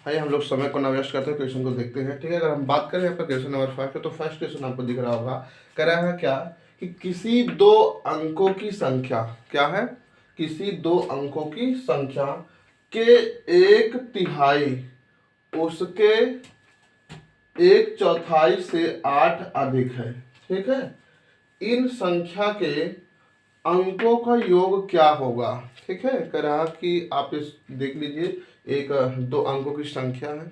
आइए हम लोग समय को ना वेस्ट करते हैं, क्वेश्चन को देखते हैं। ठीक है, अगर हम बात करें आपका क्वेश्चन नंबर 5 पे, तो फर्स्ट क्वेश्चन आपको दिख रहा होगा। कह रहा है क्या कि किसी दो अंकों की संख्या, क्या है, किसी दो अंकों की संख्या के एक तिहाई उसके एक चौथाई से 8 अधिक है। ठीक है, इन संख्या के अंकों का योग क्या होगा। ठीक है, कह रहा कि आप इस देख लीजिए, एक दो अंकों की संख्या है।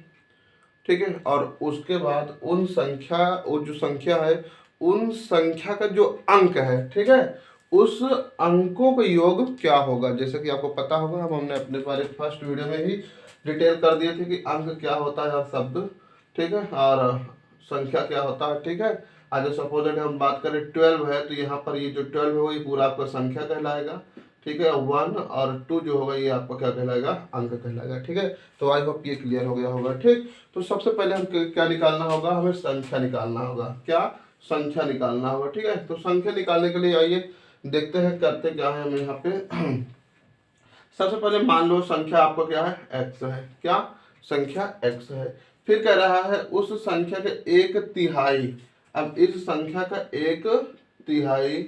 ठीक है, और उसके बाद उन संख्या, वो जो संख्या है उन संख्या का जो अंक है, ठीक है, उस अंकों का योग क्या होगा। जैसे कि आपको पता होगा, हमने अपने बारे फर्स्ट वीडियो में ही डिटेल कर दिए थे कि अंक क्या होता है और शब्द, ठीक है, और संख्या क्या होता है। ठीक है, आज सपोज हम बात करें 12 है, तो यहाँ पर ये जो 12 है ये पूरा आपका संख्या कहलाएगा। ठीक है, 1 और 2 जो होगा ये आपका क्या कहलाएगा, अंक कहलाएगा। ठीक है, तो आई होप ये क्लियर हो गया होगा। ठीक, तो सबसे पहले हम क्या निकालना होगा, हमें संख्या निकालना होगा। क्या, संख्या निकालना होगा। ठीक है, तो संख्या निकालने के लिए आइए देखते हैं करते क्या है हम यहाँ पे। सबसे पहले मान लो संख्या आपको क्या है, x है। क्या, संख्या x है। फिर कह रहा है उस संख्या के एक तिहाई, अब इस संख्या का एक तिहाई,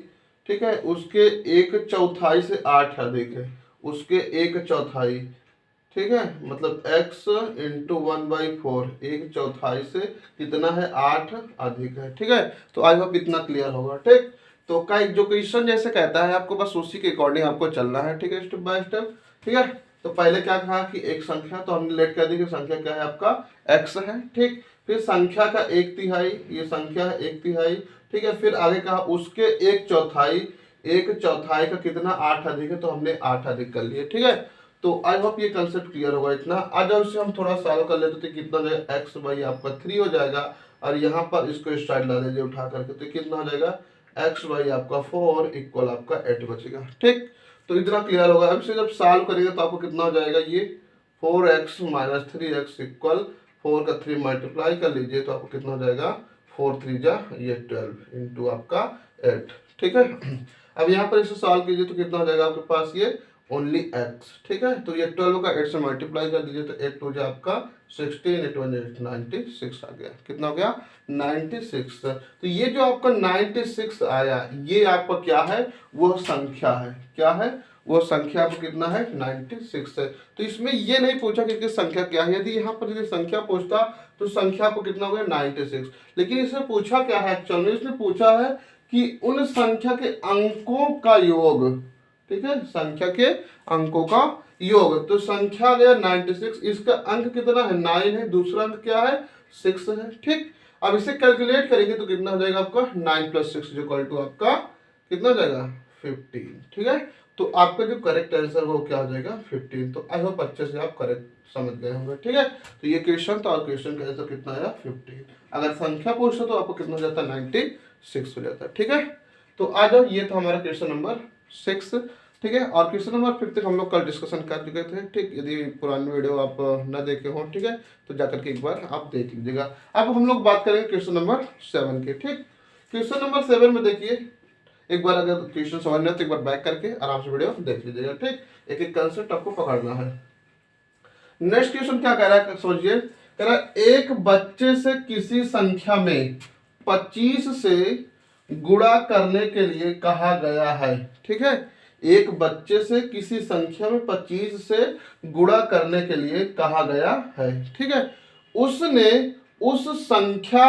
ठीक है, उसके एक चौथाई से 8 अधिक है, उसके एक चौथाई। ठीक है, मतलब x इंटू 1/4, एक चौथाई से कितना है, 8 अधिक है। ठीक है, तो आई होप इतना क्लियर होगा। ठीक, तो का जो क्वेश्चन जैसे कहता है आपको बस उसी के अकॉर्डिंग आपको चलना है। ठीक है, स्टेप बाय स्टेप। ठीक है, तो पहले क्या कहा कि एक संख्या, तो हमने लेट कर दी कि संख्या क्या है आपका x है। ठीक, फिर संख्या का एक तिहाई, ये संख्या है एक तिहाई। ठीक है, फिर आगे कहा उसके एक चौथाई, एक चौथाई का कितना, 8 अधिक है, तो हमने 8 अधिक कर लिए। ठीक है, तो आई होप ये कंसेप्ट क्लियर होगा इतना। आ जाओ इसे हम थोड़ा सॉल्व कर लेते, तो कितना जो है x बाई आपका 3 हो जाएगा, और यहाँ पर इसको स्टाइल ला दीजिए उठा करके, तो कितना हो जाएगा x बाई आपका 4 इक्वल आपका 8 बचेगा। ठीक, तो इतना क्लियर होगा। अब से जब सॉल्व करेंगे तो आपको कितना हो जाएगा, ये 4x माइनस 3x इक्वल 4 का 3 मल्टीप्लाई कर लीजिए, तो आपको कितना हो जाएगा, 4 3 जा ये 12 इंटू आपका 8। ठीक है, अब यहाँ पर इसे सॉल्व कीजिए तो कितना हो जाएगा आपके पास, ये ओनली x। ठीक है, तो ये 12 का 8 से मल्टीप्लाई कर दीजिए, तो 8 टू जा आपका 16, 8 1 96 आ गया। कितना हो गया, 96। तो ये जो आपका 96 आया, ये आपका क्या है, वह संख्या है। क्या है, वो संख्या आपको कितना है, 96 है। तो इसमें ये नहीं पूछा कि इसकी संख्या क्या है। यदि यहाँ पर यदि संख्या पूछता तो संख्या आपको कितना हो गया, 96। लेकिन इसने पूछा क्या है, एक्चुअल में इसने पूछा है कि उन संख्या के अंकों का योग। ठीक है, संख्या के अंकों का योग, तो संख्या गया 96, इसका अंक कितना है, 9 है, दूसरा अंक क्या है, 6 है। ठीक, अब इसे कैलकुलेट करेंगे तो कितना हो जाएगा आपका, 9 + 6 इक्वल टू आपका कितना हो जाएगा, 15। ठीक है, तो आपका जो करेक्ट आंसर वो क्या हो जाएगा, 15। तो आई होप अच्छे से आप करेक्ट समझ गए होंगे। ठीक है, तो ये क्वेश्चन था और क्वेश्चन का आंसर कितना आया, 15। अगर संख्या पूछता तो आपको कितना हो जाता, 96 हो जाता। ठीक है, तो आ जाओ, ये था हमारा क्वेश्चन नंबर 6। ठीक है, और क्वेश्चन नंबर 5 तक हम लोग कल डिस्कशन कर चुके थे। ठीक, यदि पुरानी वीडियो आप न देखे हो, ठीक है, तो जाकर के एक बार आप देख लीजिएगा। अब हम लोग बात करेंगे क्वेश्चन नंबर 7 के। ठीक, क्वेश्चन नंबर 7 में देखिए, एक बार अगर क्वेश्चन समझना है तो एक बार बैक करके आराम से वीडियो देख लीजिएगा। ठीक, एक एक कंसेप्ट आपको पकड़ना है। नेक्स्ट क्वेश्चन क्या कह रहा है, समझिए। कह रहा है एक बच्चे से किसी संख्या में 25 से गुणा करने के लिए कहा गया है। ठीक है, एक बच्चे से किसी संख्या में 25 से गुणा करने के लिए कहा गया है। ठीक है, उसने उस संख्या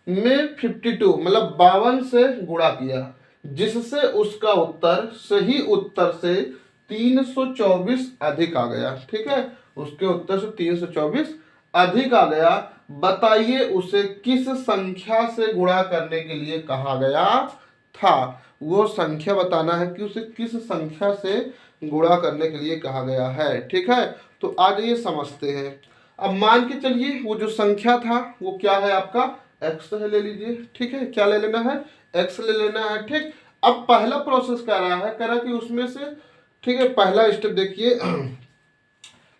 में 52 मतलब 52 से गुणा किया, जिससे उसका उत्तर सही उत्तर से 324 अधिक आ गया। ठीक है, उसके उत्तर से 324 अधिक आ गया। बताइए उसे किस संख्या से गुणा करने के लिए कहा गया था। वो संख्या बताना है कि उसे किस संख्या से गुणा करने के लिए कहा गया है। ठीक है, तो आज ये समझते हैं। अब मान के चलिए वो जो संख्या था वो क्या है आपका, x है, ले लीजिए। ठीक है, क्या ले लेना है, x ले लेना है। ठीक, अब पहला प्रोसेस कर रहा है, कह रहा कि उसमें से, ठीक है, पहला स्टेप देखिए,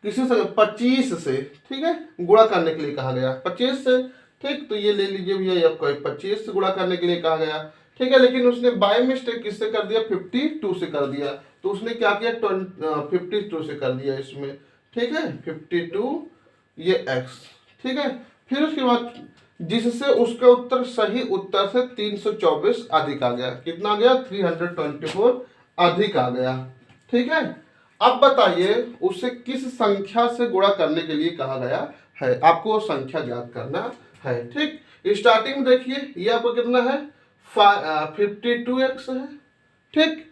किसी से 25 से, ठीक है, गुणा करने के लिए कहा गया 25 से। ठीक, तो ये ले लीजिए भैया, आपको 25 से गुणा करने के लिए कहा गया। ठीक है, लेकिन उसने बाय मिस्टेक किससे कर दिया, 52 से कर दिया। तो उसने क्या किया, 52 से कर दिया इसमें। ठीक है, 52 ये x, ठीक है। फिर उसके बाद जिससे उसका उत्तर सही उत्तर से 324 अधिक आ गया। कितना आ गया? 324 अधिक आ गया, ठीक है। अब बताइए उसे किस संख्या से गुणा करने के लिए कहा गया है, आपको वो संख्या ज्ञात करना है, ठीक। स्टार्टिंग में देखिए ये आपको कितना है? 52x है, ठीक।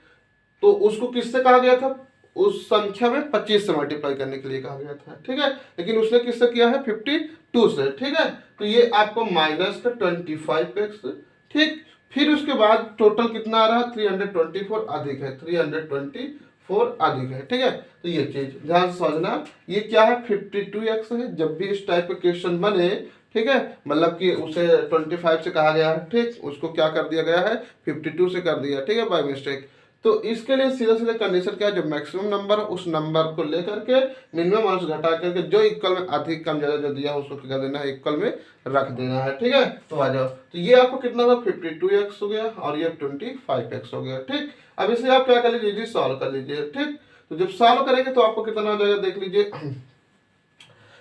तो उसको किससे कहा गया था? उस संख्या में 25 से मल्टीप्लाई करने के लिए कहा गया था, ठीक है। लेकिन उसने किससे किया है? 52 से, ठीक है। तो ये आपको माइनस का 25x, ठीक। फिर उसके बाद टोटल कितना आ रहा है? 324 अधिक है, 324 अधिक है, ठीक है। तो ये चीज ध्यान से समझना, ये क्या है? 52x है। जब भी इस टाइप के क्वेश्चन बने, ठीक है, मतलब कि उसे 25 से कहा गया है, ठीक, उसको क्या कर दिया गया है? 52 से कर दिया, ठीक है, बाय मिस्टेक। तो इसके लिए सीधा सीधा कंडीशन क्या है? जो मैक्सिमम नंबर उस नंबर को लेकर के मिनिमम मार्क्स घटा करके जो इक्वल में अधिक कम ज्यादा जो दिया उसको क्या कर देना है? इक्वल में रख देना है, ठीक है। तो आ जाओ, तो ये आपको कितना था? 52x हो गया और ये 25x हो गया, ठीक। अब इसे आप क्या कर लीजिए? सॉल्व कर लीजिए, ठीक। तो जब सॉल्व करेंगे तो आपको कितना हो जाएगा? देख लीजिए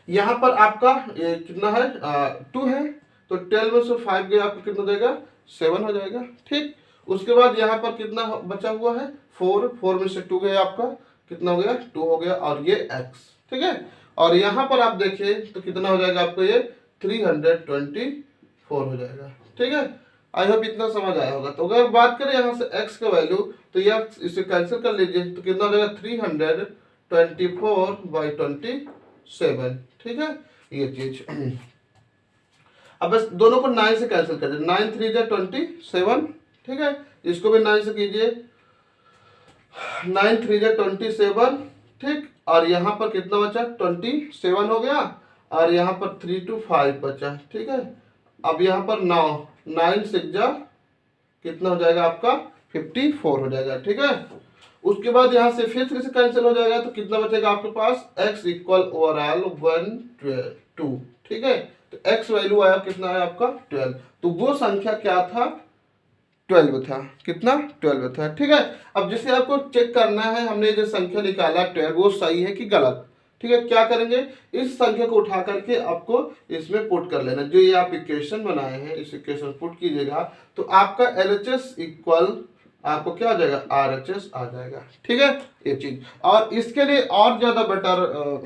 यहाँ पर आपका ये कितना है? 2 है, तो 12 में से 5 गया, आपको कितना देगा? 7 हो जाएगा, ठीक। उसके बाद यहाँ पर कितना बचा हुआ है? 4 में से 2 गया, आपका कितना हो गया? 2 हो गया, और ये x, ठीक है। और यहाँ पर आप देखिए तो कितना हो जाएगा आपको? ये 324 हो जाएगा, ठीक है। आई होप इतना समझ आया होगा। तो अगर बात करें यहाँ से x का वैल्यू, तो यह इसे कैंसिल कर लीजिए, तो कितना हो जाएगा? 324/27, ठीक है, ये चीज। अब बस दोनों को 9 से कैंसिल कर दीजिए, 9 3 जा 27, ठीक है। इसको भी 9 से कीजिए, 9 3 जा 27, ठीक। और यहाँ पर कितना बचा? 27 हो गया, और यहाँ पर 3 to 5 बचा, ठीक है। अब यहाँ पर 9 6 जा कितना हो जाएगा आपका? 54 हो जाएगा, ठीक है। उसके बाद यहाँ से फिर 3 से कैंसिल हो जाएगा, तो कितना बचेगा आपके पास? x इक्वल ओवरऑल 1 2, ठीक है। तो x वैल्यू आया कितना है आपका? 12। तो वो संख्या क्या था? 12 था। कितना? 12 था, ठीक है। अब जैसे आपको चेक करना है, हमने जो संख्या निकाला 12 वो सही है कि गलत, ठीक है। क्या करेंगे? इस संख्या को उठा करके आपको इसमें पुट कर लेना। जो ये आप इक्वेशन बनाए हैं इस इक्वेशन पुट कीजिएगा, तो आपका LHS इक्वल आपको क्या आ जाएगा? RHS आ जाएगा, ठीक है, ये चीज। और इसके लिए और ज्यादा बेटर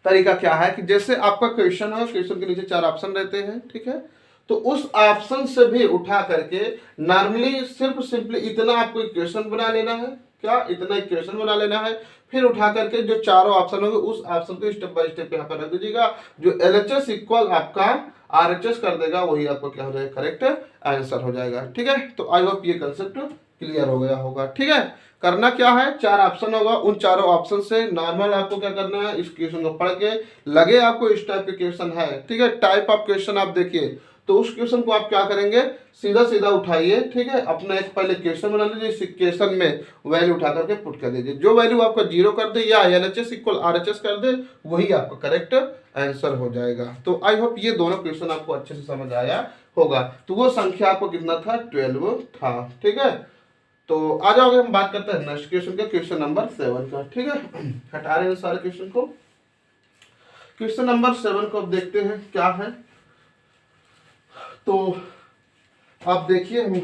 तरीका क्या है कि जैसे आपका क्वेश्चन है, क्वेश्चन के नीचे 4 ऑप्शन रहते हैं, ठीक है। तो उस ऑप्शन से भी उठा करके नॉर्मली सिर्फ सिंपली इतना आपको इक्वेशन बना लेना है। क्या? इतना इक्वेशन बना लेना है। फिर उठा करके जो चारों ऑप्शन होंगे उस ऑप्शन को स्टेप बाय स्टेप यहाँ पर रख दीजिएगा। जो LHS इक्वल आपका RHS कर देगा वही आपको क्या हो जाएगा? करेक्ट आंसर हो जाएगा, ठीक है। तो आई होप ये कंसेप्ट क्लियर हो गया होगा, ठीक है। करना क्या है? 4 ऑप्शन होगा, उन चारों ऑप्शन से नॉर्मल आपको क्या करना है? इस क्वेश्चन को पढ़ के लगे आपको इस टाइप के क्वेश्चन है, ठीक है, टाइप ऑफ क्वेश्चन आप देखिए, तो उस क्वेश्चन को आप क्या करेंगे? सीधा सीधा उठाइए, ठीक है। अपना एक पहले क्वेश्चन बना लीजिए, इस क्वेश्चन में वैल्यू उठा करके पुट कर दीजिए। जो वैल्यू आपका 0 कर दे या LHS इक्वल RHS कर दे वही आपका करेक्ट आंसर हो जाएगा। तो आई होप ये दोनों क्वेश्चन आपको अच्छे से समझ आया होगा। तो वो संख्या आपको कितना था? 12 था, ठीक है। तो आ जाओगे, हम बात करते हैं नेक्स्ट क्वेश्चन का, क्वेश्चन नंबर 7 का, ठीक है। हटा रहे हैं सारे क्वेश्चन को। क्वेश्चन नंबर 7 को अब देखते हैं क्या है। तो आप देखिए, हम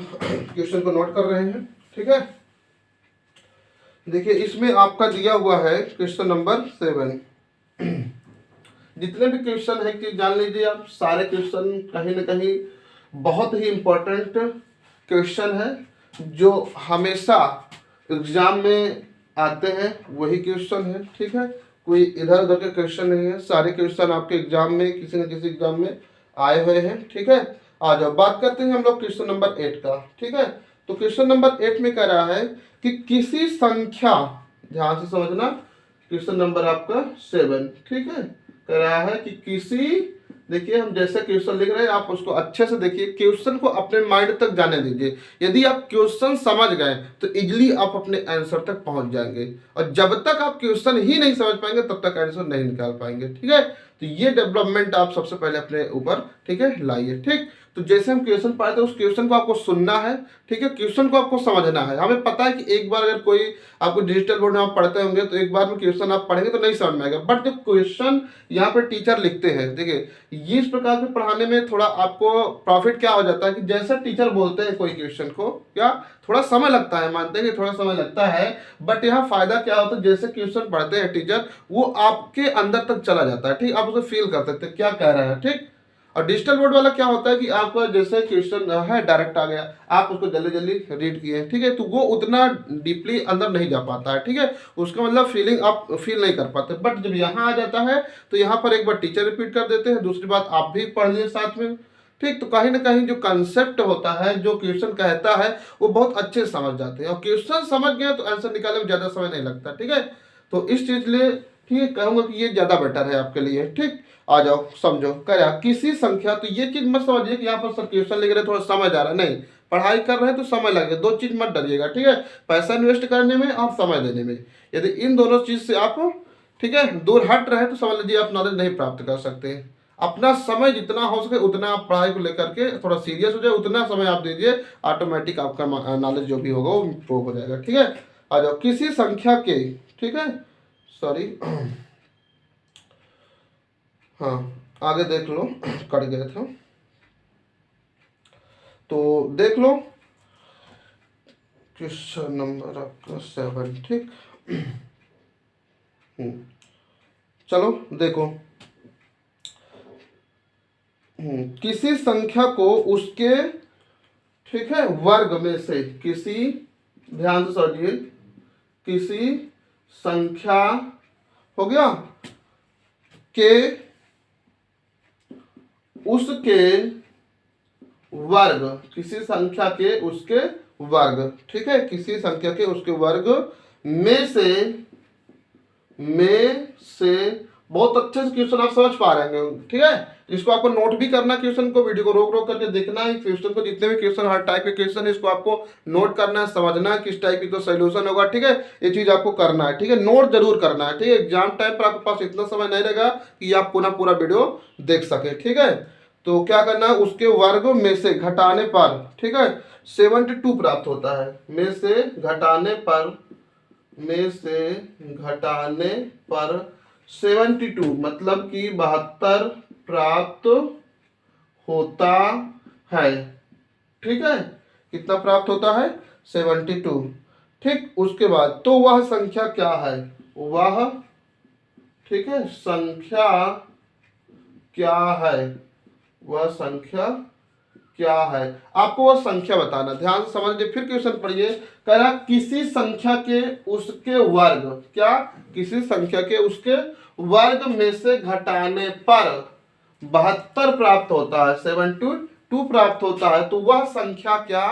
क्वेश्चन को नोट कर रहे हैं, ठीक है। देखिए इसमें आपका दिया हुआ है क्वेश्चन नंबर 7। जितने भी क्वेश्चन है कि जान लीजिए आप, सारे क्वेश्चन कहीं ना कहीं बहुत ही इंपॉर्टेंट क्वेश्चन है, जो हमेशा एग्जाम में आते हैं वही क्वेश्चन है, ठीक है। कोई इधर उधर के क्वेश्चन नहीं है, सारे क्वेश्चन आपके एग्जाम में किसी न किसी एग्जाम में आए हुए हैं, ठीक है। आ जाओ बात करते हैं हम लोग क्वेश्चन नंबर 8 का, ठीक है। तो क्वेश्चन नंबर 8 में कह रहा है कि किसी संख्या, ध्यान से समझना, क्वेश्चन नंबर आपका 7, ठीक है। कह रहा है कि किसी, देखिए हम जैसे क्वेश्चन लिख रहे हैं आप उसको अच्छे से देखिए, क्वेश्चन को अपने माइंड तक जाने दीजिए। यदि आप क्वेश्चन समझ गए तो इजीली आप अपने आंसर तक पहुंच जाएंगे, और जब तक आप क्वेश्चन ही नहीं समझ पाएंगे तब तक आंसर नहीं निकाल पाएंगे, ठीक है। तो ये डेवलपमेंट आप सबसे पहले अपने ऊपर, ठीक है, लाइए, ठीक। तो जैसे हम क्वेश्चन पढ़ते हैं उस क्वेश्चन को आपको सुनना है, ठीक है, क्वेश्चन को आपको समझना है। हमें पता है कि एक बार अगर कोई आपको डिजिटल बोर्ड में आप पढ़ते होंगे तो एक बार में क्वेश्चन आप पढ़ेंगे तो नहीं समझ में आएगा, बट जब क्वेश्चन यहाँ पर टीचर लिखते हैं, देखिए इस प्रकार के पढ़ाने में थोड़ा आपको प्रॉफिट क्या हो जाता है कि जैसा टीचर बोलते हैं कोई क्वेश्चन को, क्या थोड़ा समय लगता है, मानते हैं कि थोड़ा समय लगता है, बट यहाँ फायदा क्या होता है, जैसे क्वेश्चन पढ़ते हैं टीचर वो आपके अंदर तक चला जाता है, ठीक, आप उसे फील कर सकते हैं क्या कह रहे हैं, ठीक। और डिजिटल बोर्ड वाला क्या होता है कि आपका जैसे क्वेश्चन है डायरेक्ट आ गया, आप उसको जल्दी जल्दी रीड किए, ठीक है, तो वो उतना डीपली अंदर नहीं जा पाता है, ठीक है, उसका मतलब फीलिंग आप फील नहीं कर पाते। बट जब यहाँ आ जाता है तो यहाँ पर एक बार टीचर रिपीट कर देते हैं, दूसरी बात आप भी पढ़ लिए साथ में, ठीक, तो कहीं ना कहीं जो कंसेप्ट होता है, जो क्वेश्चन कहता है वो बहुत अच्छे से समझ जाते हैं, और क्वेश्चन समझ गए तो आंसर निकालने में ज़्यादा समय नहीं लगता, ठीक है। तो इस चीज़ लिए ठीक है कहूँगा कि ये ज़्यादा बेटर है आपके लिए, ठीक। आ जाओ समझो, क्या किसी संख्या, तो ये चीज़ मत समझिए कि यहाँ पर सर क्वेश्चन लिख रहे थोड़ा समय जा रहा है, नहीं, पढ़ाई कर रहे हैं तो समय लगेगा, दो चीज़ मत डरिएगा, ठीक है, पैसा इन्वेस्ट करने में और समय देने में, यदि इन दोनों चीज़ से आप ठीक है दूर हट रहे तो समझ लीजिए आप नॉलेज नहीं प्राप्त कर सकते। अपना समय जितना हो सके उतना आप पढ़ाई को लेकर के थोड़ा सीरियस हो जाए, उतना समय आप दीजिए, ऑटोमेटिक आपका नॉलेज जो भी होगा वो इम्प्रूव हो जाएगा, ठीक है। आ जाओ किसी संख्या के, ठीक है, सॉरी हाँ आगे देख लो, कट गए थे, तो देख लो क्वेश्चन नंबर आपका 7, ठीक। चलो देखो, किसी संख्या को उसके, ठीक है, वर्ग में से, किसी, ध्यान से समझिए, किसी संख्या हो गया के उसके वर्ग, किसी संख्या के उसके वर्ग, ठीक है, किसी संख्या के उसके वर्ग में से बहुत अच्छे से क्वेश्चन आप समझ पा रहे हैं, ठीक है। इसको आपको नोट भी करना, क्वेश्चन को, वीडियो को रोक रोक करके देखना है क्वेश्चन को, जितने भी क्वेश्चन हर टाइप के क्वेश्चन है इसको आपको नोट करना है, समझना है किस टाइप की तो सोल्यूशन होगा, ठीक है, ये चीज आपको करना है, ठीक है, नोट जरूर करना है, ठीक है। एग्जाम टाइम पर आपके पास इतना समय नहीं रहेगा कि आप पूरा वीडियो देख सके, ठीक है। तो क्या करना है, उसके वर्ग में से घटाने पर, ठीक है, 72 प्राप्त होता है, में से घटाने पर, में से घटाने पर 72 मतलब कि 72 प्राप्त होता है, ठीक है, कितना प्राप्त होता है 72, ठीक। उसके बाद तो वह संख्या क्या है, वह, ठीक है, संख्या क्या है, वह संख्या क्या है, आपको वह संख्या बताना, ध्यान से समझिए, फिर क्वेश्चन पढ़िए, कह रहा किसी संख्या के उसके वर्ग, क्या, किसी संख्या के उसके वर्ग में से घटाने पर 72 प्राप्त होता है, 72 प्राप्त होता है, तो वह संख्या क्या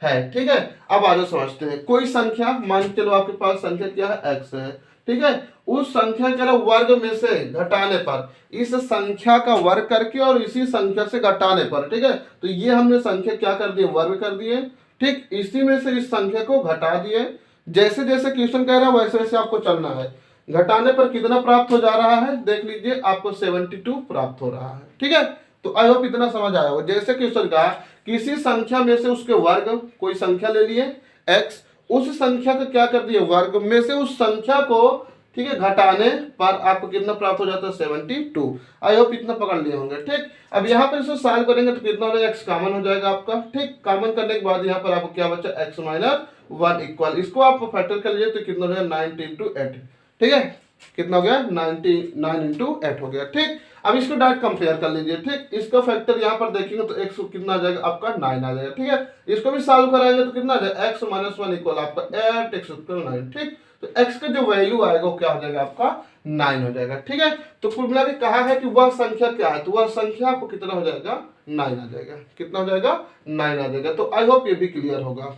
है, ठीक है। अब आगे समझते हैं, कोई संख्या मान के चलो आपके पास संख्या क्या है, x है, ठीक है, उस संख्या के वर्ग में से घटाने पर, इस संख्या का वर्ग करके और इसी संख्या से घटाने पर, ठीक है, तो ये हमने संख्या क्या कर दिए, वर्ग कर दिए, ठीक, इसी में से इस संख्या को घटा दिए, जैसे जैसे क्वेश्चन कह रहा है वैसे वैसे आपको चलना है, घटाने पर कितना प्राप्त हो जा रहा है, देख लीजिए आपको 72 प्राप्त हो रहा है, ठीक है। तो आई होप इतना समझ आया हो, जैसे क्वेश्चन का किसी संख्या में से उसके वर्ग, कोई संख्या ले लिए x, उस संख्या का क्या कर दिए, वर्ग में से उस संख्या को, ठीक है, घटाने पर आपको कितना प्राप्त हो जाता है 72। आई होप इतना पकड़ लिए होंगे, ठीक। अब यहाँ पर इसको सॉल्व करेंगे तो कितना हो जाएगा, x कॉमन हो जाएगा आपका, ठीक, कॉमन करने के बाद यहाँ पर आपको क्या बचा, x - 1 इक्वल, इसको आप फैक्टर कर लीजिए तो कितना हो जाएगा 90 × 8, ठीक है, कितना हो गया 99 × 8 हो गया, ठीक। अब इसको डायरेक्ट कंपेयर कर लीजिए, ठीक, इसका फैक्टर यहाँ पर देखेंगे तो x कितना आ जाएगा आपका 9 आ जाएगा, ठीक है। इसको भी सॉल्व कराएंगे तो कितना आ जाएगा, x - 1 इक्वल आपका 8, x = 9, ठीक। तो x का जो वैल्यू आएगा वो क्या हो जाएगा आपका 9 हो जाएगा, ठीक है। तो कुल मिला के कहा है कि वह संख्या क्या है, तो वह संख्या आपको कितना हो जाएगा 9 आ जाएगा, कितना हो जाएगा 9 आ जाएगा। तो आई होप ये भी क्लियर होगा,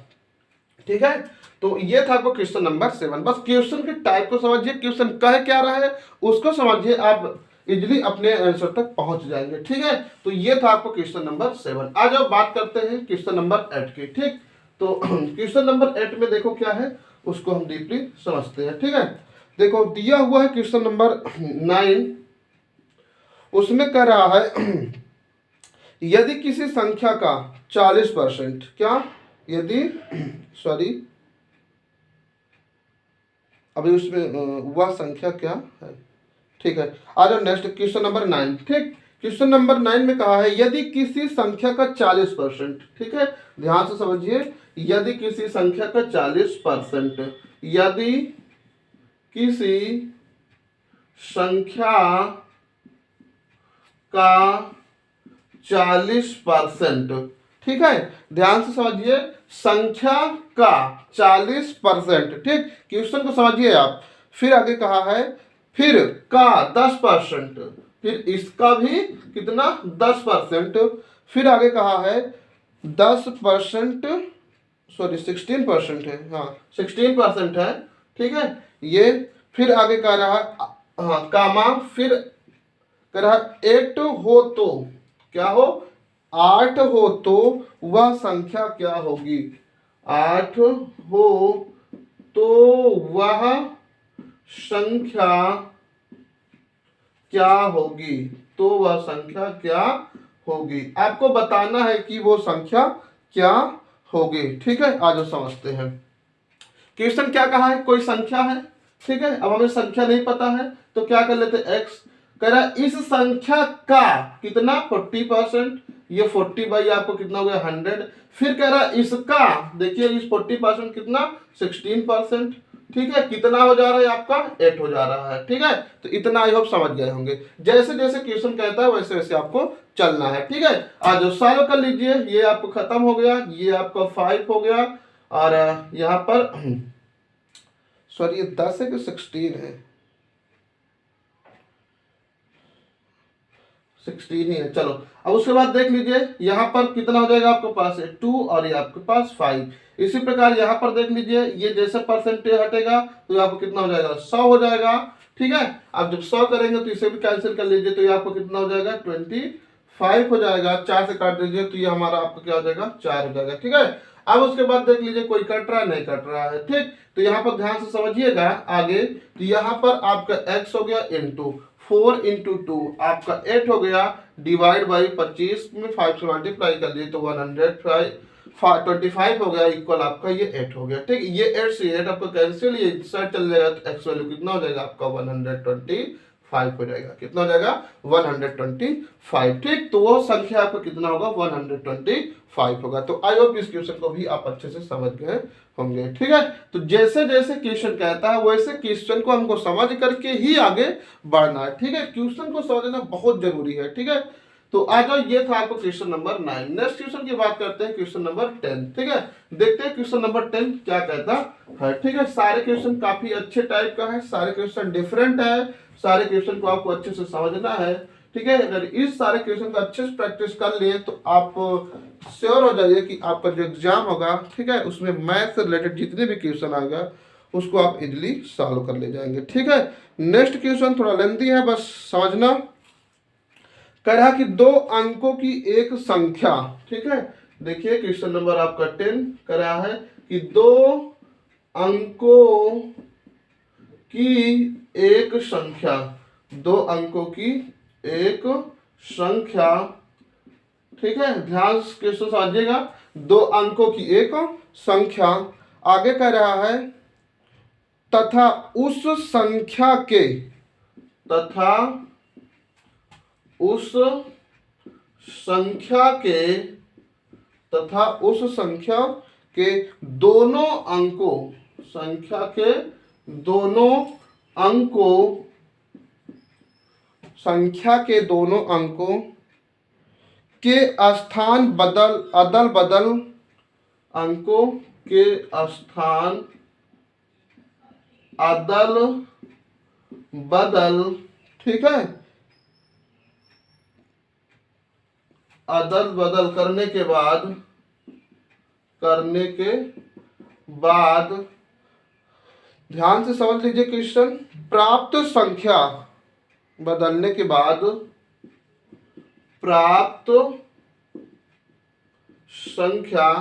ठीक है। तो ये था आपको क्वेश्चन नंबर 7, बस क्वेश्चन के टाइप को समझिए, क्वेश्चन कह क्या रहा है उसको समझिए, आप इजिली अपने आंसर तक पहुंच जाएंगे, ठीक है। तो ये था आपको क्वेश्चन नंबर 7। आज अब बात करते हैं क्वेश्चन नंबर 8 की, ठीक। तो क्वेश्चन नंबर 8 में देखो क्या है, उसको हम डीपली समझते हैं, ठीक है। देखो दिया हुआ है क्वेश्चन नंबर 9, उसमें कह रहा है यदि किसी संख्या का 40%, क्या, यदि सॉरी अभी उसमें वह संख्या क्या है, ठीक है। आ जाओ नेक्स्ट क्वेश्चन नंबर 9। ठीक, क्वेश्चन नंबर 9 में कहा है यदि किसी संख्या का 40%, ठीक है, ध्यान से समझिए, यदि किसी संख्या का 40%, यदि किसी संख्या का 40%, ठीक है, ध्यान से समझिए, संख्या का 40%, ठीक, क्वेश्चन को समझिए आप। फिर आगे कहा है फिर का 10%, फिर इसका भी कितना 10%, फिर आगे कहा है 10%, सॉरी 16% है, हाँ 16% है, ठीक है ये। फिर आगे कह रहा है हाँ कामा, फिर कह रहा है 8 हो तो क्या हो, 8 हो तो वह संख्या क्या होगी, 8 हो तो वह संख्या क्या होगी, तो वह संख्या क्या होगी, आपको बताना है कि वो संख्या क्या होगी, ठीक है। आज समझते हैं क्वेश्चन क्या कहा है, कोई संख्या है, ठीक है, अब हमें संख्या नहीं पता है तो क्या कर लेते x, कह रहा इस संख्या का कितना 40%, ये 40 बाई आपको कितना हो गया 100, फिर कह रहा इसका, देखिए इस 40% कितना 16%, ठीक है, कितना हो जा रहा है आपका 8 हो जा रहा है, ठीक है। तो इतना आई होप समझ गए होंगे, जैसे जैसे क्वेश्चन कहता है वैसे वैसे आपको चलना है, ठीक है। आज सॉल्व कर लीजिए, ये आपको खत्म हो गया, ये आपका 5 हो गया, और यहाँ पर सॉरी ये 10 है कि 16 है, 16 ही है, चलो। अब उसके बाद देख लीजिए यहाँ पर कितना हो जाएगा आपके पास 2 और ये आपके पास 5। इसी प्रकार यहाँ पर देख लीजिए, ये जैसे परसेंटेज हटेगा तो आपको कितना हो जाएगा 100 हो जाएगा, ठीक है। अब जब 100 करेंगे तो इसे भी कैंसिल कर लीजिए, तो ये आपको कितना हो जाएगा 25 हो जाएगा, 4 से काट दीजिए तो ये हमारा आपका क्या हो जाएगा 4 हो जाएगा, ठीक है। अब उसके बाद देख लीजिए कोई कट रहा है नहीं कट रहा है, ठीक। तो यहाँ पर ध्यान से समझिएगा आगे, तो यहाँ पर आपका x हो गया इंटू 4 इंटू 2 आपका 8 हो गया, डिवाइड बाई 25 में 5 से मल्टीप्लाई कर दिए तो 125 हो गया, इक्वल आपका ये 8 हो गया, ठीक। ये 8 से 8 आपका कैंसिल, ये साइड चल जाएगा तो x वैल्यू कितना हो जाएगा आपका 125 हो जाएगा, कितना हो जाएगा 125, ठीक। तो वो संख्या आपका कितना होगा 125 होगा। तो आई होप इस क्वेश्चन को भी आप अच्छे से समझ गए होंगे, ठीक है। तो जैसे जैसे क्वेश्चन कहता है वैसे क्वेश्चन को हमको समझ करके ही आगे बढ़ना है, ठीक है। क्वेश्चन को समझना बहुत जरूरी है, ठीक है। तो आ जाओ, ये था आपको क्वेश्चन नंबर 9। नेक्स्ट क्वेश्चन की बात करते हैं, क्वेश्चन नंबर 10, ठीक है। देखते हैं क्वेश्चन नंबर 10 क्या कहता है, ठीक है। सारे क्वेश्चन काफी अच्छे टाइप का है, सारे क्वेश्चन डिफरेंट है, सारे क्वेश्चन को आपको अच्छे से समझना है, ठीक है। अगर इस सारे क्वेश्चन का अच्छे से प्रैक्टिस कर लिए तो आप श्योर हो जाइए कि आपका जो एग्जाम होगा, ठीक है, उसमें मैथ से रिलेटेड जितने भी क्वेश्चन आएगा उसको आप इजीली सॉल्व कर ले जाएंगे, ठीक है। नेक्स्ट क्वेश्चन थोड़ा लेंथी है, बस समझना। कह रहा कि 2 अंकों की एक संख्या, ठीक है, देखिए क्वेश्चन नंबर आपका 10 कह रहा है कि 2 अंकों की एक संख्या, 2 अंकों की एक संख्या, ठीक है, ध्यान से क्वेश्चन समझिएगा, 2 अंकों की एक संख्या, आगे कह रहा है तथा उस संख्या के, तथा उस संख्या के, तथा उस संख्या के दोनों अंकों, संख्या के दोनों अंकों, संख्या के दोनों अंकों के स्थान बदल, अदल बदल, अंकों के स्थान अदल बदल, ठीक है, अदल बदल करने के बाद ध्यान से समझ लीजिए क्वेश्चन, प्राप्त संख्या बदलने के बाद, प्राप्त संख्या,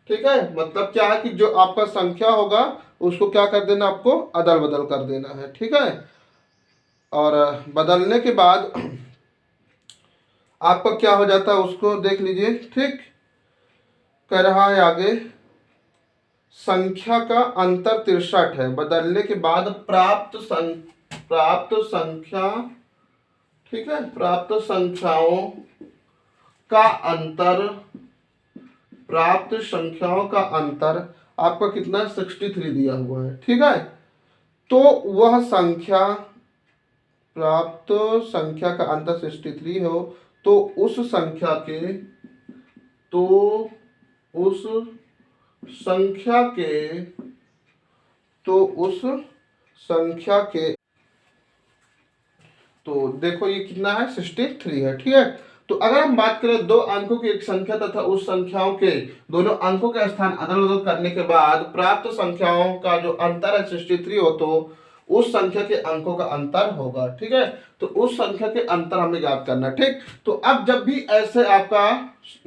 ठीक है, मतलब क्या है कि जो आपका संख्या होगा उसको क्या कर देना, आपको अदल बदल कर देना है, ठीक है। और बदलने के बाद आपका क्या हो जाता है उसको देख लीजिए। ठीक, कह रहा है आगे संख्या का अंतर 63 है, बदलने के बाद प्राप्त संख्या, ठीक है, प्राप्त संख्याओं का अंतर, प्राप्त संख्याओं का अंतर आपका कितना 63 दिया हुआ है। ठीक है, तो वह संख्या, प्राप्त संख्या का अंतर 63 हो तो उस संख्या के, तो उस संख्या के, तो उस संख्या के, तो देखो ये कितना है 63 है। ठीक है, तो अगर हम बात करें दो अंकों की एक संख्या तथा उस संख्याओं के दोनों अंकों का स्थान अदल बदल करने के बाद प्राप्त संख्याओं का जो अंतर है 63 हो, तो उस संख्या के अंकों का अंतर होगा। ठीक है, तो उस संख्या के अंतर हमें याद करना है। ठीक, तो अब जब भी ऐसे आपका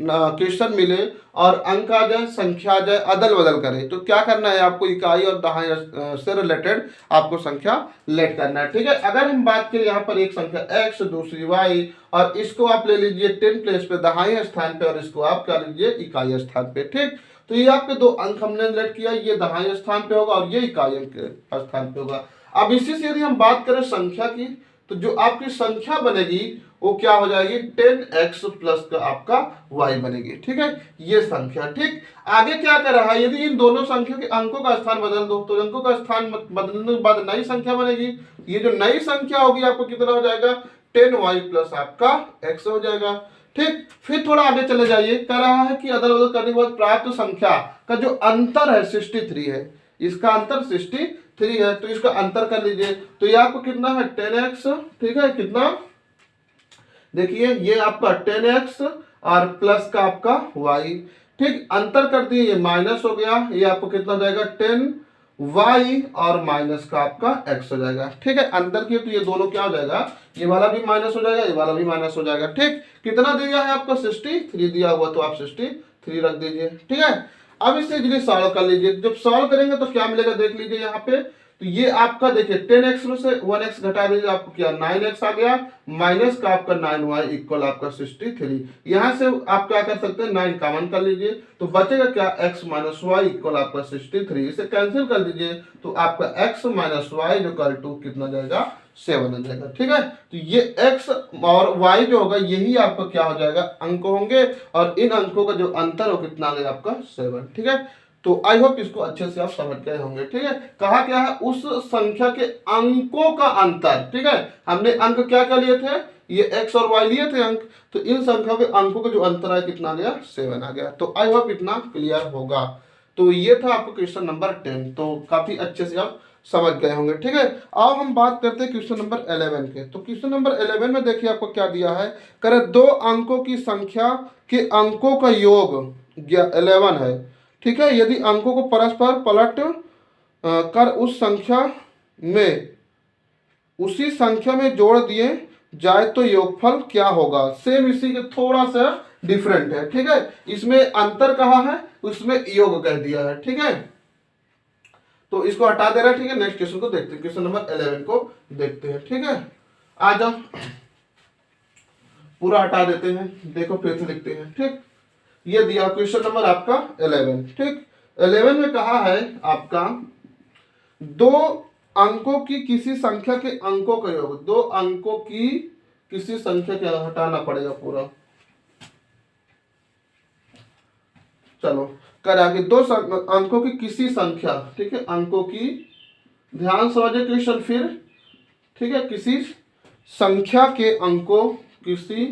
क्वेश्चन मिले और अंक आ जाए, संख्या आ जाए, अदल बदल करे, तो क्या करना है आपको, इकाई और दहाई से रिलेटेड आपको संख्या लेट करना है। ठीक है, अगर हम बात करें यहाँ पर एक संख्या x, दूसरी y, और इसको आप ले लीजिए 10 प्लेस पे दहाई स्थान पे और इसको आप क्या लीजिए इकाई स्थान पे। ठीक, तो ये आपके दो अंक हमने लेट किया, ये दहाई स्थान पे होगा और ये इकाई के स्थान पे होगा। अब इसी से यदि हम बात करें संख्या की, तो जो आपकी संख्या बनेगी वो क्या हो जाएगी 10x प्लस का आपका y बनेगी। ठीक है, ये संख्या। ठीक, आगे क्या कर रहा है, यदि इन दोनों संख्या के अंकों का स्थान बदल दो तो अंकों का स्थान बदलने के बाद नई संख्या बनेगी। ये जो नई संख्या होगी आपको कितना हो जाएगा 10y प्लस आपका x हो जाएगा। ठीक, फिर थोड़ा आगे चले जाइए, कह रहा है कि अदल बदल करने के बाद प्राप्त संख्या का जो अंतर है 63 है, इसका अंतर 63 है, तो इसका अंतर कर लीजिए, तो ये आपको कितना है 10x। ठीक है, कितना, देखिए ये आपका 10x और प्लस का आपका y। ठीक, अंतर कर दिए, ये माइनस हो गया, ये आपको कितना जाएगा 10y और माइनस का आपका x हो जाएगा। ठीक है, अंतर किए तो ये दोनों क्या हो जाएगा, ये वाला भी माइनस हो जाएगा, ये वाला भी माइनस हो जाएगा। ठीक, कितना दिया है आपको 63 दिया हुआ, तो आप 63 रख दीजिए। ठीक है, अब इसे इजीली सॉल्व कर लीजिए। जब सॉल्व करेंगे तो क्या मिलेगा देख लीजिए यहाँ पे, तो ये आपका देखिए 10x में से 1x घटा दीजिए, आपको क्या 9x आ गया, माइनस का आपका 9y इक्वल आपका 63। यहां से आप क्या कर सकते हैं 9 कॉमन कर लीजिए, तो बचेगा क्या x माइनस वाई इक्वल आपका 63। इसे कैंसिल कर दीजिए तो आपका x माइनस वाई जो कल टू कितना जाएगा 7 हो जाएगा। ठीक है, तो ये x और y जो होगा यही आपका क्या हो जाएगा अंक होंगे, और इन अंकों का जो अंतर हो कितना आ गया आपका 7। ठीक है, तो आई होप इसको अच्छे से आप समझ गए होंगे। ठीक है, कहा क्या है उस संख्या के अंकों का अंतर। ठीक है, हमने अंक क्या क्या लिए थे, ये x और y लिए थे अंक, तो इन संख्या के अंकों का जो अंतर है कितना आ गया 7 आ गया। तो आई होप इतना क्लियर होगा। तो ये था आपको क्वेश्चन नंबर 10, तो काफी अच्छे से आप समझ गए होंगे। ठीक है, अब हम बात करते हैं क्वेश्चन नंबर 11 के। तो क्वेश्चन नंबर 11 में देखिए आपको क्या दिया है, करे दो अंकों की संख्या के अंकों का योग 11 है। ठीक है, यदि अंकों को परस्पर पलट कर उस संख्या में, उसी संख्या में जोड़ दिए जाए तो योगफल क्या होगा। सेम इसी के थोड़ा सा डिफरेंट है। ठीक है, इसमें अंतर कहा है, उसमें योग कह दिया है। ठीक है, तो इसको हटा दे रहा है। ठीक है, नेक्स्ट क्वेश्चन को देखते हैं, क्वेश्चन नंबर 11 को देखते हैं। ठीक है, आ जाओ पूरा हटा देते हैं, देखो फिर से लिखते हैं। ठीक, ये दिया क्वेश्चन नंबर आपका 11। ठीक, 11 में कहा है आपका दो अंकों की किसी संख्या के अंकों का योग, दो अंकों की किसी संख्या के, हटाना पड़ेगा पूरा, चलो कर आगे, दो अंकों की किसी संख्या। ठीक है, अंकों की, ध्यान समझिए क्वेश्चन फिर। ठीक है, किसी संख्या के अंकों, किसी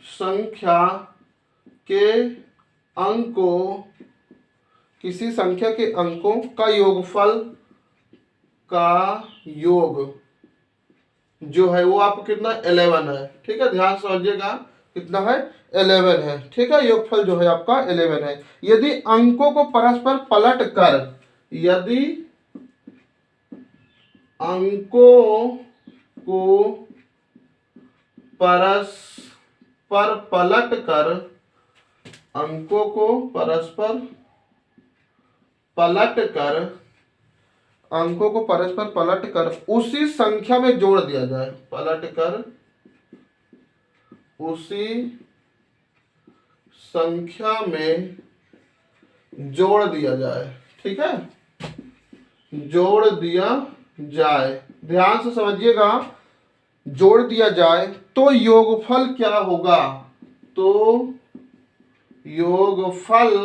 संख्या के अंकों, किसी संख्या के अंकों का योगफल, का योग जो है वो आपको कितना 11 है। ठीक है, ध्यान समझिएगा कितना है 11 है। ठीक है, योगफल जो है आपका 11 है। यदि अंकों को परस्पर पलट कर, यदि अंकों को परस्पर पलट कर, अंकों को परस्पर पलट कर, अंकों को परस्पर पलट कर उसी संख्या में जोड़ दिया जाए, पलट कर उसी संख्या में जोड़ दिया जाए। ठीक है, जोड़ दिया जाए, ध्यान से समझिएगा, जोड़ दिया जाए तो योगफल क्या होगा, तो योगफल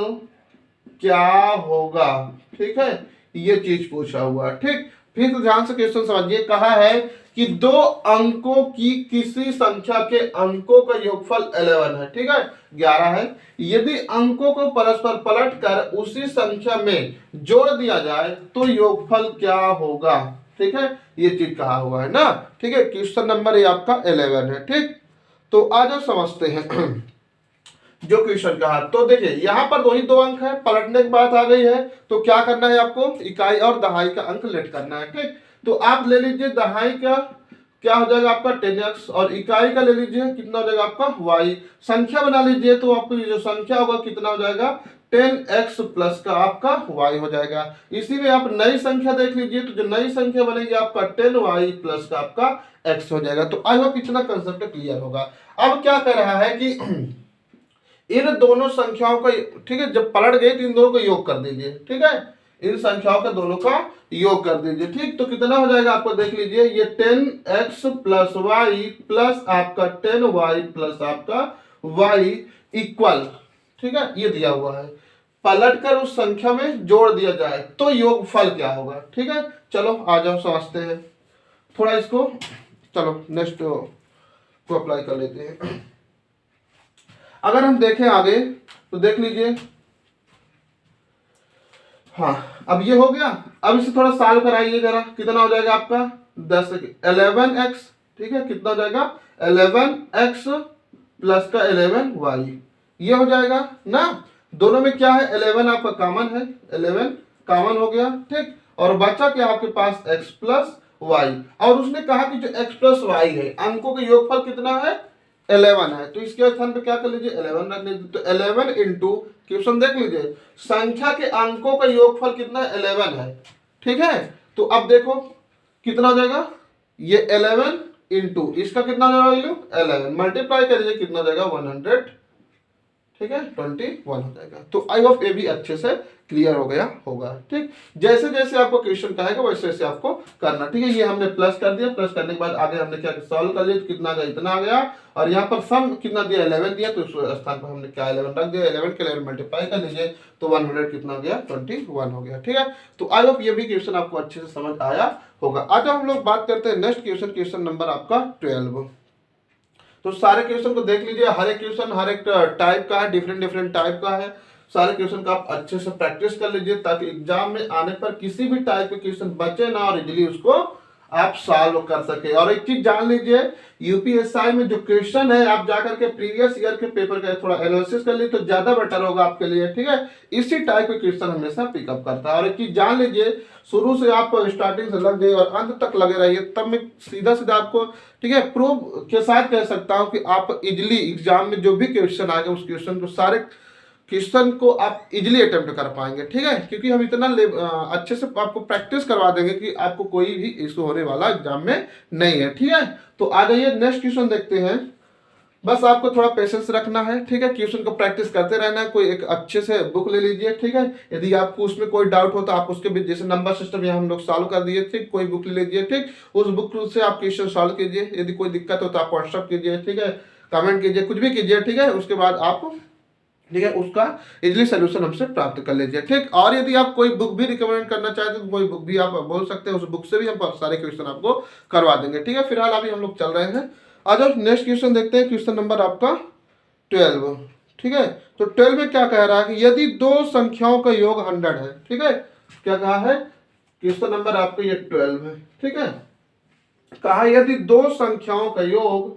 क्या होगा। ठीक है, ये चीज पूछा हुआ। ठीक, फिर तो ध्यान से क्वेश्चन समझिए, कहा है कि दो अंकों की किसी संख्या के अंकों का योगफल 11 है। ठीक है, 11 है। यदि अंकों को परस्पर पलट कर उसी संख्या में जोड़ दिया जाए तो योगफल क्या होगा। ठीक है, ये चीज कहा हुआ है ना। ठीक है, क्वेश्चन नंबर ये आपका 11 है। ठीक, तो आज हम समझते हैं जो क्वेश्चन कहा। तो देखिए यहाँ पर वही दो अंक है, पलटने की बात आ गई है, तो क्या करना है आपको, इकाई और दहाई का अंक लेट करना है। ठीक, तो आप ले लीजिए दहाई का क्या हो जाएगा आपका 10x, और इकाई का ले लीजिए कितना हो जाएगा आपका y। संख्या बना लीजिए तो आपको ये जो संख्या होगा कितना हो जाएगा 10x प्लस का आपका y हो जाएगा। इसी में आप नई संख्या देख लीजिए, तो जो नई संख्या बनेगी आपका 10y प्लस का आपका x हो जाएगा। तो आई होप इतना कंसेप्ट क्लियर होगा। अब क्या कह रहा है कि इन दोनों संख्याओं का, ठीक है, जब पलट गए तो इन दोनों को योग कर दीजिए। ठीक है, इन संख्याओं का दोनों का योग कर दीजिए। ठीक, तो कितना हो जाएगा आपको देख लीजिए, ये 10x प्लस वाई प्लस आपका 10y प्लस आपका y इक्वल, ठीक है, ये दिया हुआ है। पलट कर उस संख्या में जोड़ दिया जाए तो योगफल क्या होगा। ठीक है, चलो आ जाओ समझते हैं थोड़ा इसको। चलो नेक्स्ट को अप्लाई कर लेते हैं। अगर हम देखें आगे तो देख लीजिए, हाँ अब ये हो गया। अब इसे थोड़ा सॉल्व कराइए जरा, कितना हो जाएगा आपका 11x। ठीक है, कितना हो जाएगा 11x प्लस का 11y, ये हो जाएगा ना। दोनों में क्या है 11 आपका कॉमन है, 11 कॉमन हो गया। ठीक, और बचा क्या आपके पास x प्लस वाई, और उसने कहा कि जो x प्लस वाई है अंकों का योगफल कितना है 11 है, तो इसके स्थान पे क्या कर लीजिए 11 रख लीजिए। तो 11 इंटू, क्वेश्चन देख लीजिए, संख्या के अंकों का योगफल कितना 11 है। ठीक है, तो अब देखो कितना हो जाएगा, ये 11 इंटू इसका कितना हो जाएगा वैल्यू 11, मल्टीप्लाई कर लीजिए कितना हो जाएगा 100। ठीक है, 21 हो जाएगा। तो आई होप ये भी अच्छे से क्लियर हो गया होगा। ठीक, जैसे जैसे आपको क्वेश्चन कहेगा वैसे वैसे आपको करना। ठीक है, ये हमने प्लस कर दिया, प्लस करने के बाद आगे हमने क्या सॉल्व कर लिया, तो कितना आ गया इतना आ गया, और यहाँ पर सम कितना दिया 11 दिया, तो उस स्थान पर हमने क्या 11 रख दिया। 11 के 11 मल्टीप्लाई कर लीजिए तो 100 कितना हो गया 21 हो गया। ठीक है, तो आई होप ये भी क्वेश्चन आपको अच्छे से समझ आया होगा। आज हम लोग बात करते हैं नेक्स्ट क्वेश्चन, क्वेश्चन नंबर आपका 12। तो सारे क्वेश्चन को देख लीजिए, हर एक क्वेश्चन हर एक टाइप का है, डिफरेंट डिफरेंट टाइप का है। सारे क्वेश्चन का आप अच्छे से प्रैक्टिस कर लीजिए ताकि एग्जाम में आने पर किसी भी टाइप के क्वेश्चन बचे ना और इजीली उसको आप सॉल्व कर सके। और एक चीज जान लीजिए, यूपीएसआई में जो क्वेश्चन है आप जाकर के प्रीवियस ईयर के पेपर का थोड़ा एनालिसिस कर लीजिए तो ज्यादा बेटर होगा आपके लिए। ठीक है, इसी टाइप के क्वेश्चन हमेशा पिकअप करता है। और एक चीज जान लीजिए, शुरू से आप स्टार्टिंग से लग गए और अंत तक लगे रहिए, तब मैं सीधा सीधा आपको, ठीक है, प्रूफ के साथ कह सकता हूं कि आप इजिली एग्जाम में जो भी क्वेश्चन आएगा उस क्वेश्चन को, सारे क्वेश्चन को आप इजिली अटेम्प्ट कर पाएंगे। ठीक है, क्योंकि हम इतना अच्छे से आपको प्रैक्टिस करवा देंगे कि आपको कोई भी इशू होने वाला एग्जाम में नहीं है। ठीक है, तो आ जाइए नेक्स्ट क्वेश्चन देखते हैं। बस आपको थोड़ा पेशेंस रखना है। ठीक है, क्वेश्चन को प्रैक्टिस करते रहना है। कोई एक अच्छे से बुक ले लीजिए। ठीक है, यदि आपको उसमें कोई डाउट हो तो आप उसके भी, जैसे नंबर सिस्टम यहाँ हम लोग सॉल्व कर दिए, ठीक, कोई बुक ले लीजिए। ठीक, उस बुक से आप क्वेश्चन सॉल्व कीजिए। यदि कोई दिक्कत हो तो आप व्हाट्सअप कीजिए, ठीक है, कमेंट कीजिए, कुछ भी कीजिए। ठीक है, उसके बाद आप, ठीक है, उसका इजीली सोल्यूशन हमसे प्राप्त कर लीजिए। ठीक, और यदि आप कोई बुक भी रिकमेंड करना चाहते हैं तो कोई बुक भी आप बोल सकते हैं, उस बुक से भी हम सारे क्वेश्चन आपको करवा देंगे। ठीक है, फिलहाल अभी हम लोग चल रहे हैं। आज नेक्स्ट क्वेश्चन देखते हैं, क्वेश्चन नंबर आपका 12। ठीक है, तो 12 में क्या कह रहा है कि यदि दो संख्याओं का योग 100 है। ठीक है, क्या कहा है, क्वेश्चन नंबर आपका ये 12 है। ठीक है, कहा यदि दो संख्याओं का योग,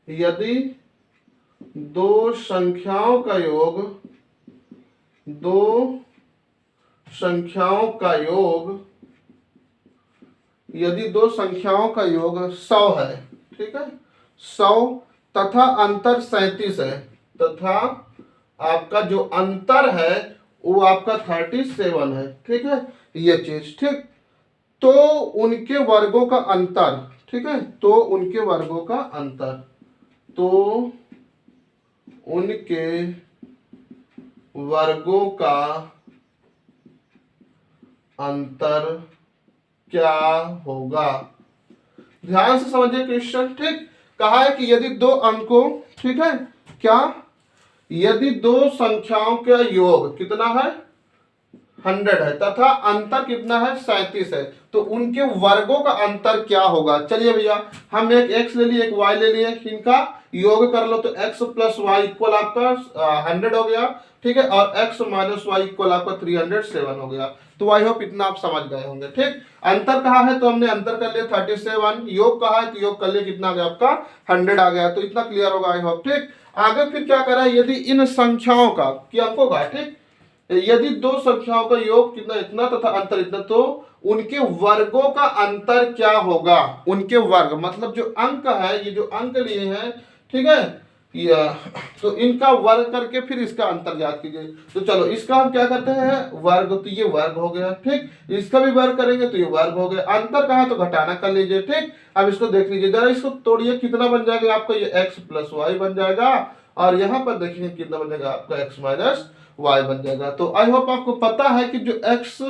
यदि दो संख्याओं का योग, दो संख्याओं का योग, यदि दो संख्याओं का योग 100 है। ठीक है, 100 तथा अंतर 37 है, तथा आपका जो अंतर है वो आपका 37 है। ठीक है, ये चीज, ठीक, तो उनके वर्गों का अंतर, ठीक है, तो उनके वर्गों का अंतर, तो उनके वर्गों का अंतर क्या होगा। ध्यान से समझिए क्वेश्चन, ठीक। कहा है कि यदि दो अंकों, ठीक है, क्या, यदि दो संख्याओं का योग कितना है 100 है तथा अंतर कितना है 37 है, तो उनके वर्गों का अंतर क्या होगा। चलिए भैया, हम एक x ले लिए एक y ले लिए, इनका योग कर लो तो x प्लस वाई इक्वल आपका 100 हो गया, ठीक है, और x माइनस वाई इक्वल आपका 307 हो गया। तो आई होप इतना आप समझ गए होंगे, ठीक। अंतर कहा है तो हमने अंतर कर लिया 37, योग कहा है तो योग कर लिया कितना आ गया आपका 100 आ गया, तो इतना क्लियर होगा आई होप, ठीक। आगे फिर क्या करा, यदि इन संख्याओं का, कि अंकों का, ठीक, यदि दो संख्याओं का योग कितना इतना तथा अंतर इतना, तो उनके वर्गों का अंतर क्या होगा। उनके वर्ग मतलब जो अंक है, ये जो अंक लिए हैं, ठीक है, तो इनका वर्ग करके फिर इसका अंतर ज्ञात कीजिए। तो चलो इसका हम क्या करते हैं वर्ग, तो ये वर्ग हो गया, ठीक। इसका भी वर्ग करेंगे तो ये वर्ग हो गया। अंतर कहा तो घटाना कर लीजिए, ठीक। अब इसको देख लीजिए जरा, इसको तोड़िए, कितना बन जाएगा आपका, ये x प्लस वाई बन जाएगा, और यहाँ पर देखिए कितना बन जाएगा आपका x माइनस वाई बन जाएगा। तो आई होप आपको पता है कि जो x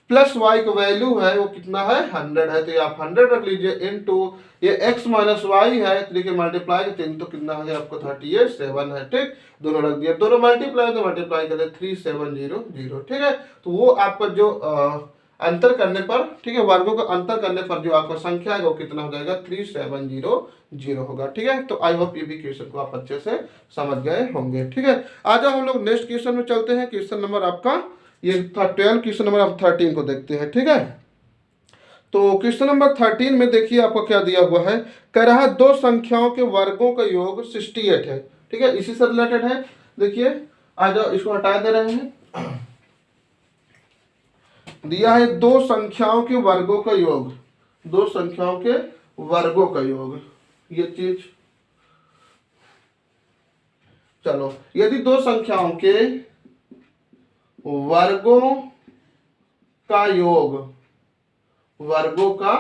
प्लस वाई का वैल्यू है वो कितना है 100 है, तो ये आप 100 रख लीजिए, इनटू ये x माइनस वाई है, तो देखिए मल्टीप्लाई करते हैं तो कितना है आपको 37 है, ठीक। दोनों रख दिया, दोनों मल्टीप्लाई तो मल्टीप्लाई करते 3700, ठीक है। तो वो आपका जो अंतर करने पर, ठीक है, वर्गों का अंतर करने पर जो आपका संख्या है वो कितना हो जाएगा 3700 होगा, ठीक है। तो आई होप ये भी क्वेश्चन को आप अच्छे से समझ गए होंगे, ठीक है। आज हम लोग नेक्स्ट क्वेश्चन में चलते हैं। क्वेश्चन नंबर आपका ये था 12, क्वेश्चन नंबर आप 13 को देखते हैं, ठीक है। तो क्वेश्चन नंबर 13 में देखिए आपको क्या दिया हुआ है, कह रहा है दो संख्याओं के वर्गों का योग 68 है, ठीक है, इसी से रिलेटेड है। देखिए आ जाओ, इसको हटा दे रहे हैं। दिया है दो संख्याओं के वर्गों का योग, दो संख्याओं के वर्गों का योग, ये चीज, चलो यदि दो संख्याओं के वर्गों का योग, वर्गों का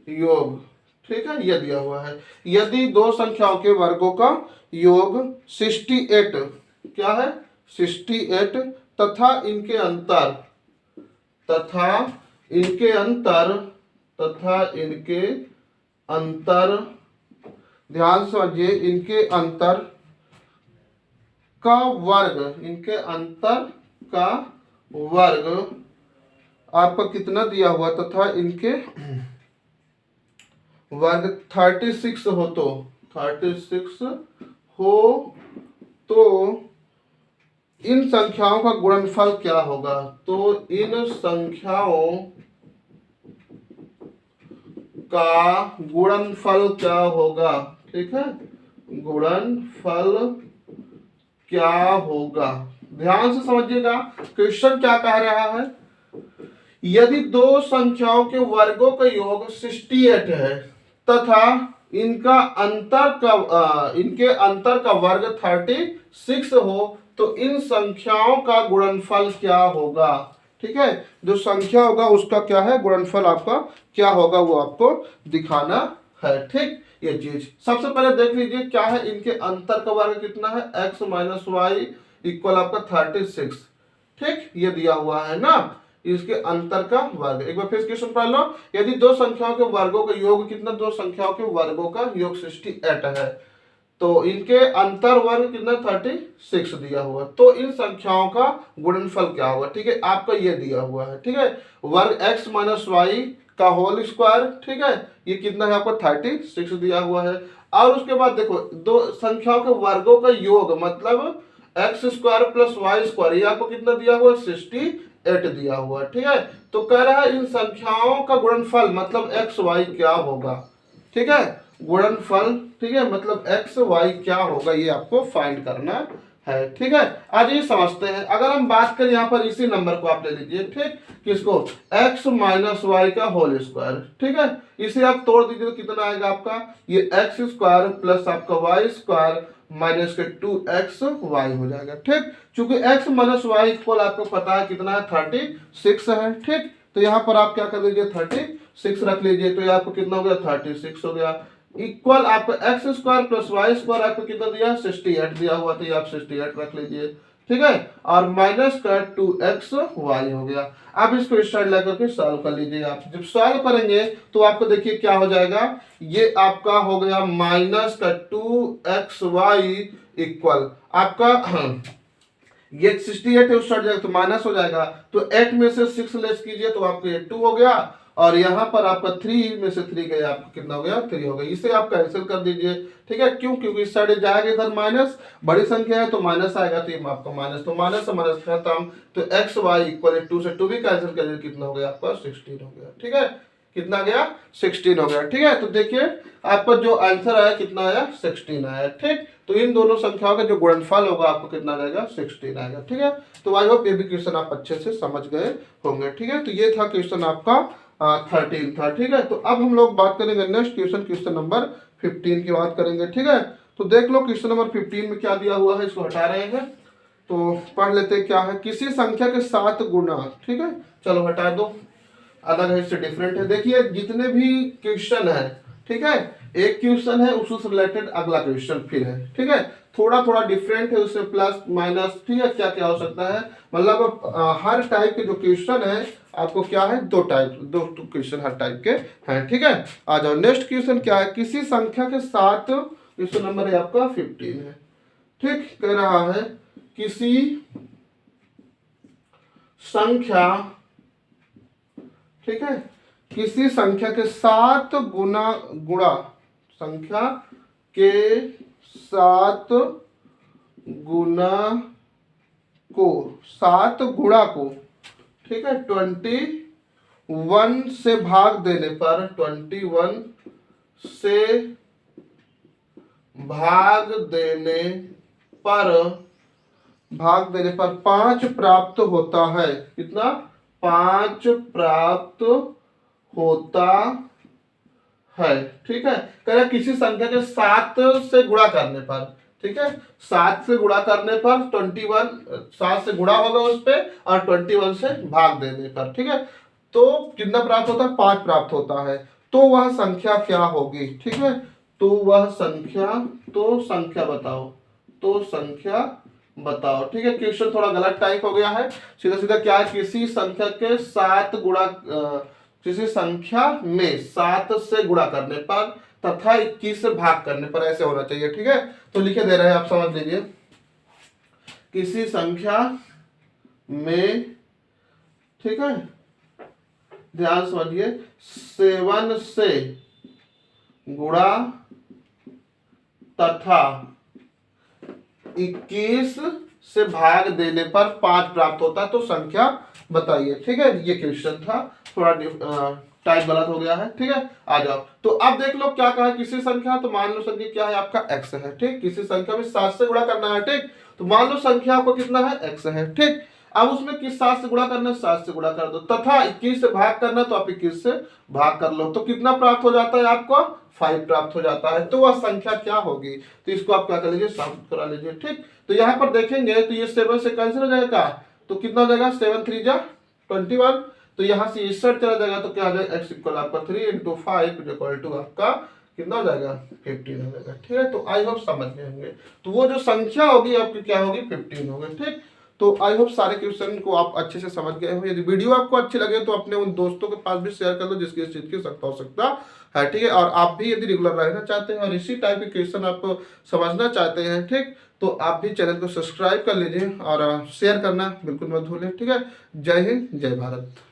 योग, ठीक है, यह दिया हुआ है। यदि दो संख्याओं के वर्गों का योग 68, क्या है 68, तथा इनके अंतर, तथा इनके अंतर, तथा इनके अंतर, ध्यान से समझिए, इनके अंतर का वर्ग, इनके अंतर का वर्ग आपका कितना दिया हुआ, तथा इनके वर्ग 36 हो, तो 36 हो तो इन संख्याओं का गुणनफल क्या होगा। तो इन संख्याओं का गुणनफल क्या होगा, ठीक है, गुणनफल क्या होगा। ध्यान से समझिएगा क्वेश्चन क्या कह रहा है, यदि दो संख्याओं के वर्गों का योग 68 है तथा इनका अंतर का इनके अंतर का वर्ग 36 हो, तो इन संख्याओं का गुणनफल क्या होगा, ठीक है। जो संख्या होगा उसका क्या है गुणनफल आपका क्या होगा, वो आपको दिखाना है, ठीक। ये चीज सबसे पहले देख लीजिए क्या है, इनके अंतर का वर्ग कितना है x माइनस वाई इक्वल आपका 36, ठीक, ये दिया हुआ है ना, इसके अंतर का वर्ग। एक बार फिर क्वेश्चन पढ़ लो, यदि दो संख्याओं के वर्गों का योग कितना, दो संख्याओं के वर्गों का योग 68 है, तो इनके अंतर वर्ग कितना 36 दिया हुआ, तो इन संख्याओं का गुणनफल क्या होगा, ठीक है, आपका ये दिया हुआ है, ठीक है, वर्ग x माइनस वाई का होल स्क्वायर, ठीक है, ये कितना है आपको 36 दिया हुआ है। और उसके बाद देखो दो संख्याओं के वर्गों का योग मतलब x square plus y square, ये आपको कितना दिया हुआ 68 दिया हुआ, ठीक है। तो कह रहा है इन संख्याओं का गुणनफल मतलब एक्स वाई क्या होगा, ठीक है, गुणनफल, ठीक है, मतलब एक्स वाई क्या होगा, ये आपको फाइंड करना है, ठीक है। आज ये समझते हैं। अगर हम बात करें यहाँ पर इसी नंबर को आप ले लीजिए, ठीक, किसको x माइनस वाई का होल स्क्वायर, ठीक है, इसे आप तोड़ दीजिए तो कितना आएगा आपका, ये एक्स स्क्वायर प्लस आपका वाई स्क्वायर माइनस के 2x वाई हो जाएगा, ठीक। चूंकि x माइनस वाई इक्वल आपको पता है कितना है 36 है, ठीक। तो यहाँ पर आप क्या कर लीजिए 36 रख लीजिए, तो ये आपको कितना हो गया 36 हो गया। इक्वल आपको x square plus y square आपको कितना दिया 68 दिया हुआ, तो ये आप 68 रख लीजिए, ठीक है। और माइनस का 2x वाई हो गया। अब इसको इस साइड लेकर के सॉल्व कर लीजिए। आप जब सॉल्व करेंगे तो आपको देखिए क्या हो जाएगा, ये आपका हो गया माइनस का 2x वाई इक्वल आपका ये 68 है, उस साइड जाएगा तो माइनस हो जाएगा, तो 8 में से 6 लेस कीजिए तो आपको ये 2 हो गया, और यहाँ पर आपका 3 में से 3 गया, आपको कितना हो गया 3 हो गया। इसे आप कैंसिल कर दीजिए, ठीक है। क्यों? क्योंकि इस साइड जाएगा इधर माइनस, बड़ी संख्या है तो माइनस आएगा, तो ये आपको माइनस, तो माइनस से माइनस खत्म, तो एक्स वाई इक्वल 2 से 2 भी कैंसिल कर दीजिए, कितना हो गया आपका 16 हो गया, ठीक है। कितना गया 16 हो गया, ठीक है। तो देखिए आपका जो आंसर आया कितना आया 16 आया, ठीक। तो इन दोनों संख्याओं का जो गुणनफल होगा आपको कितना आएगा 16 आएगा, ठीक है। तो आई होप ये भी क्वेश्चन आप अच्छे से समझ गए होंगे, ठीक है। तो ये था क्वेश्चन आपका 13 था, ठीक है। तो अब हम लोग बात करेंगे नेक्स्ट क्वेश्चन, क्वेश्चन नंबर 15 की बात करेंगे, ठीक है। तो देख लो क्वेश्चन नंबर 15 में क्या दिया हुआ है, इसको हटा रहे हैं तो पढ़ लेते क्या है। किसी संख्या के 7 गुना, ठीक है, चलो हटा दो, अलग है, इससे डिफरेंट है। देखिए जितने भी क्वेश्चन है, ठीक है, एक क्वेश्चन है उससे रिलेटेड अगला क्वेश्चन फिर है, ठीक है, थोड़ा थोड़ा डिफरेंट है, उससे प्लस माइनस, ठीक है, क्या क्या हो सकता है, मतलब हर टाइप के जो क्वेश्चन है आपको क्या है, दो क्वेश्चन हर टाइप के हैं, ठीक है। आ जाओ नेक्स्ट क्वेश्चन क्या है, किसी संख्या के साथ, क्वेश्चन नंबर है आपका 15 है, ठीक, कह रहा है किसी संख्या, ठीक है, किसी संख्या के 7 गुणा संख्या के 7 गुणा को 7 गुणा को, ठीक है, 21 से भाग देने पर, 21 से भाग देने पर 5 प्राप्त होता है, कितना 5 प्राप्त होता है, ठीक है। कह रहा किसी संख्या के 7 से गुणा करने पर, ठीक है, 7 से गुणा करने पर 21, 7 से गुणा होगा उस पे, और 21 से भाग देने पर, ठीक है, तो कितना प्राप्त होता है 5 प्राप्त होता है, तो वह संख्या क्या होगी, ठीक है। तो वह संख्या, तो संख्या बताओ, तो संख्या बताओ, ठीक है। क्वेश्चन थोड़ा गलत टाइप हो गया है, सीधा सीधा क्या है, किसी संख्या के 7 गुणा, किसी संख्या में 7 से गुणा करने पर तथा 21 से भाग करने पर, ऐसे होना चाहिए, ठीक है। तो लिखे दे रहे हैं, आप समझ लीजिए, किसी संख्या में, ठीक है, ध्यान समझिए, 7 से गुणा तथा 21 से भाग देने पर 5 प्राप्त होता है, तो संख्या बताइए, ठीक है। ये क्वेश्चन था, थोड़ा टाइप गलत हो गया है, ठीक है। आ जाओ, तो अब देख लो क्या कहा, किसी संख्या, तो मान लो संख्या क्या है आपका x है, ठीक, किसी संख्या में 7 से गुणा करना है, ठीक, तो मान लो संख्या आपको कितना है x है, ठीक। अब उसमें किस 7 से गुणा करना है, 7 से गुणा कर दो, तथा 21 से भाग करना, तो आप 21 से भाग कर लो, तो कितना प्राप्त हो जाता है आपको 5 प्राप्त हो जाता है, तो वह संख्या क्या होगी, तो इसको आप क्या कर लीजिए, साबित करा लीजिए, ठीक। तो यहाँ पर देखेंगे तो ये 7 से कैंसिल हो जाएगा, तो कितना हो जाएगा 7 3 जा 21, तो यहाँ से इस साइड चला जाएगा, तो क्या हो जाएगा x इक्वल आपका 3 × 5 इक्वल टू आपका कितना हो जाएगा 15 हो जाएगा, ठीक है। तो आई होप समझ में होंगे, तो वो जो संख्या होगी आपकी क्या होगी 15 होगी, ठीक। तो आई होप सारे क्वेश्चन को आप अच्छे से समझ गए हो। यदि वीडियो आपको अच्छी लगे तो अपने उन दोस्तों के पास भी शेयर कर लो जिसकी इस चीज की आवश्यकता है, ठीक है। और आप भी यदि रेगुलर रहना चाहते हैं और इसी टाइप के क्वेश्चन आप समझना चाहते हैं, ठीक, तो आप भी चैनल को सब्सक्राइब कर लीजिए और शेयर करना बिल्कुल मत भूलें, ठीक है। जय हिंद, जय भारत।